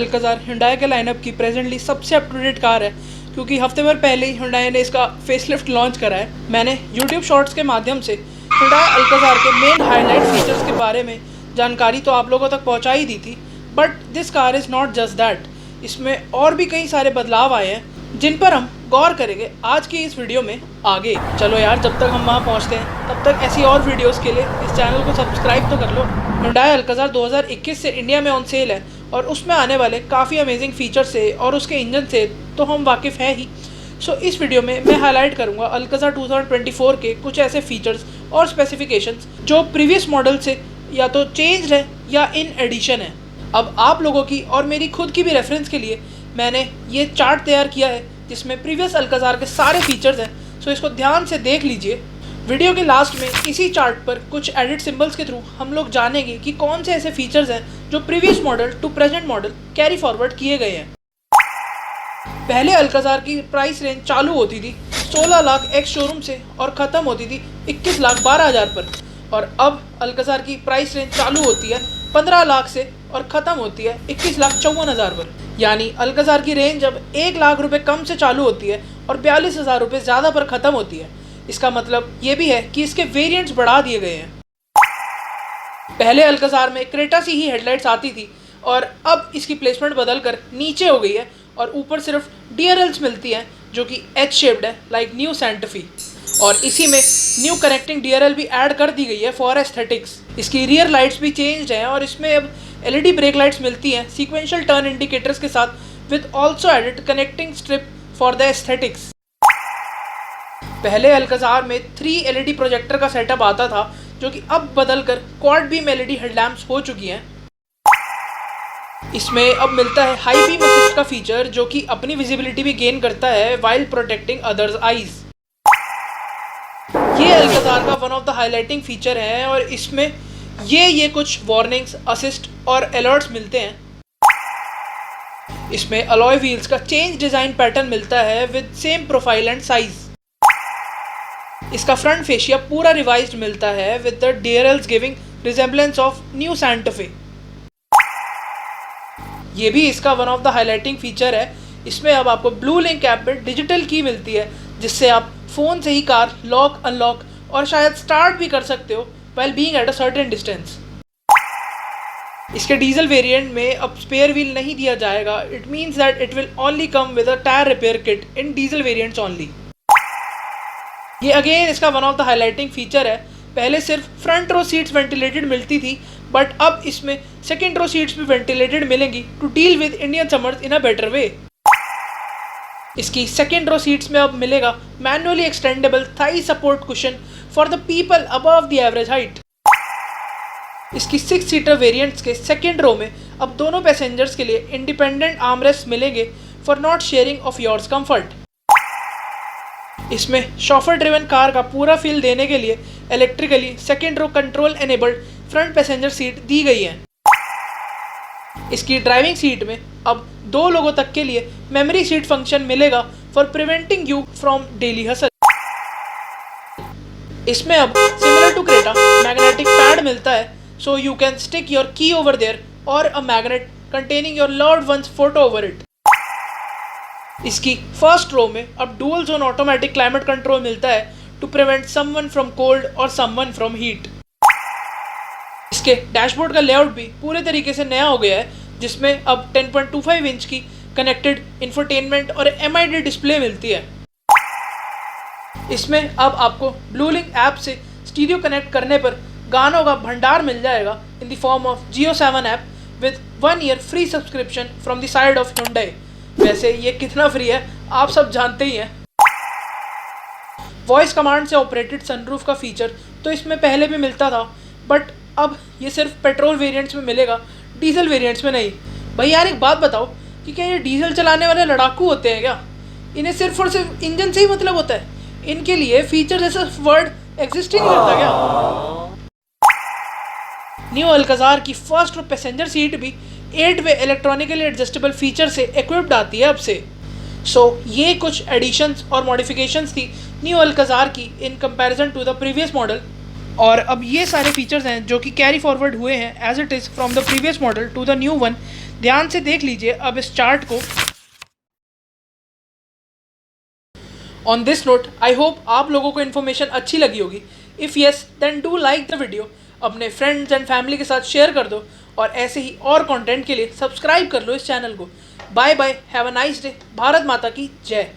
Alcazar Hyundai के lineup की presently सबसे अप टू डेट कार है, क्योंकि हफ्ते भर पहले ही Hyundai ने इसका फेसलिफ्ट लॉन्च करा है। मैंने YouTube शॉर्ट्स के माध्यम से Hyundai अल्काज़ार के मेन हाईलाइट फीचर्स के बारे में जानकारी तो आप लोगों तक पहुंचा ही दी थी, but this car is not just that. इसमें और भी कई सारे बदलाव आए हैं जिन पर हम गौर करेंगे आज की इस वीडियो में आगे। चलो यार, जब तक हम वहाँ पहुँचते हैं तब तक ऐसी और वीडियोस के लिए इस चैनल को सब्सक्राइब तो कर लो। Hyundai अल्काज़ार 2021 से इंडिया में ऑन सेल है और उसमें आने वाले काफ़ी अमेजिंग फीचर्स से और उसके इंजन से तो हम वाकिफ़ हैं ही। सो इस वीडियो में मैं हाईलाइट करूँगा अल्काज़ार 2024 के कुछ ऐसे फीचर्स और स्पेसिफिकेशंस जो प्रीवियस मॉडल से या तो चेंज है या इन एडिशन है। अब आप लोगों की और मेरी खुद की भी रेफरेंस के लिए मैंने ये चार्ट तैयार किया है जिसमें प्रीवियस अल्काज़ार के सारे फीचर्स हैं। सो इसको ध्यान से देख लीजिए। वीडियो के लास्ट में इसी चार्ट पर कुछ एडिट सिंबल्स के थ्रू हम लोग जानेंगे कि कौन से ऐसे फीचर्स हैं जो previous model to present model carry forward किए गए हैं। पहले अल्काज़ार की प्राइस रेंज चालू होती थी 16 लाख एक्स शोरूम से और ख़त्म होती थी 21,12,000 पर, और अब अल्काज़ार की प्राइस रेंज चालू होती है 15 लाख से और ख़त्म होती है 21,54,000 पर। यानी अल्काज़ार की रेंज अब 1 लाख रुपये कम से चालू होती है और 42,000 रुपये ज़्यादा पर ख़त्म होती है। इसका मतलब ये भी है कि इसके वेरिएंट्स बढ़ा दिए गए हैं। पहले अल्काज़ार में क्रेटा सी ही हेडलाइट्स आती थी और अब इसकी प्लेसमेंट बदलकर नीचे हो गई है और ऊपर सिर्फ DRLs मिलती हैं जो कि एच शेप्ड है लाइक न्यू सैंटा फी, और इसी में न्यू कनेक्टिंग DRL भी ऐड कर दी गई है फॉर एस्थेटिक्स। इसकी रियर लाइट्स भी चेंज हैं और इसमें अब LED ब्रेक लाइट्स मिलती हैं सीक्वेंशियल टर्न इंडिकेटर्स के साथ with also added connecting strip for the aesthetics. पहले अल्काज़ार में 3 LED प्रोजेक्टर का सेटअप आता था जो कि अब बदलकर क्वाड बीम LED हेडलैम्प्स हो चुकी हैं। इसमें अब मिलता है हाई बीम असिस्ट का फीचर जो कि अपनी विजिबिलिटी भी गेन करता है वाइल प्रोटेक्टिंग अदर्स आईज। ये अल्काज़ार का one of the highlighting feature है और इसमें ये कुछ वार्निंग्स, असिस्ट और अलर्ट्स मिलते हैं। इसमें अलॉय व्हील्स का चेंज डिज़ाइन पैटर्न मिलता है with same profile and size. इसका फ्रंट फेशिया पूरा रिवाइज्ड मिलता है with the DRLs giving resemblance of new Santa फे। ये भी इसका one of the highlighting feature है। इसमें अब आपको ब्लू लिंक ऐप पे डिजिटल की मिलती है जिससे आप फ़ोन से ही कार लॉक, अनलॉक और शायद स्टार्ट भी कर सकते हो while being at a certain distance. इसके डीजल वेरिएंट में अब स्पेयर व्हील नहीं दिया जाएगा। It means that it will only come with a tyre repair kit in diesel variants only. ये अगेन इसका one of the highlighting feature है। पहले सिर्फ फ्रंट रो सीट्स वेंटिलेटेड मिलती थी, बट अब इसमें सेकेंड रो सीट्स भी वेंटिलेटेड मिलेंगी to deal with Indian summers in a better way. इसकी सेकेंड रो सीट्स में अब मिलेगा manually extendable thigh support cushion for the people above the average height. इसकी 6 सीटर वेरिएंट्स के सेकेंड रो में अब दोनों पैसेंजर्स के लिए इंडिपेंडेंट आर्मरेस्ट मिलेंगे for not sharing of yours comfort. इसमें शॉफर ड्रिवन कार का पूरा फील देने के लिए electrically second row control enabled front passenger seat दी गई है। इसकी ड्राइविंग सीट में अब 2 लोगों तक के लिए मेमोरी सीट फंक्शन मिलेगा for preventing you from daily hassle. इसमें अब similar to Creta magnetic pad मिलता है, so you can stick your key over there और a magnet containing your loved ones photo over it. इसकी first row में अब dual zone automatic climate control मिलता है to prevent someone from cold और someone from heat. इसके dashboard का layout भी पूरे तरीके से नया हो गया है, जिसमें अब 10.25 इंच की कनेक्टेड इंफोटेनमेंट और MID डिस्प्ले मिलती है। इसमें अब आपको ब्लू लिंक ऐप से स्टीरियो कनेक्ट करने पर गानों का भंडार मिल जाएगा in the form of JIO7 app with 1 year free subscription from the side of Hyundai। वैसे ये कितना फ्री है आप सब जानते ही हैं। वॉइस कमांड से ऑपरेटेड सनरूफ का फीचर तो इसमें पहले भी मिलता था, बट अब ये सिर्फ पेट्रोल वेरिएंट्स में मिलेगा, डीजल वेरिएंट्स में नहीं। भाई यार, एक बात बताओ कि क्या ये डीजल चलाने वाले लड़ाकू होते हैं क्या? इन्हें सिर्फ और सिर्फ इंजन से ही मतलब होता है? इनके लिए फीचर जैसा वर्ड एग्जिस्ट ही नहीं करता क्या? न्यू अल्काज़ार की फर्स्ट रो पैसेंजर सीट भी 8-वे इलेक्ट्रॉनिकली एडजस्टेबल फीचर से इक्विप्ड आती है अब से। ये कुछ एडिशंस और मॉडिफिकेशंस थी न्यू अल्काज़ार की in comparison to the previous model, और अब ये सारे फीचर्स हैं जो कि कैरी फॉरवर्ड हुए हैं as it is from the previous model to the new one, ध्यान से देख लीजिए अब इस चार्ट को। On this note I hope आप लोगों को इन्फॉर्मेशन अच्छी लगी होगी। If yes then do like the video, अपने फ्रेंड्स एंड फैमिली के साथ शेयर कर दो और ऐसे ही और कंटेंट के लिए सब्सक्राइब कर लो इस चैनल को। Bye bye, have a nice day. Bharat Mata की जय।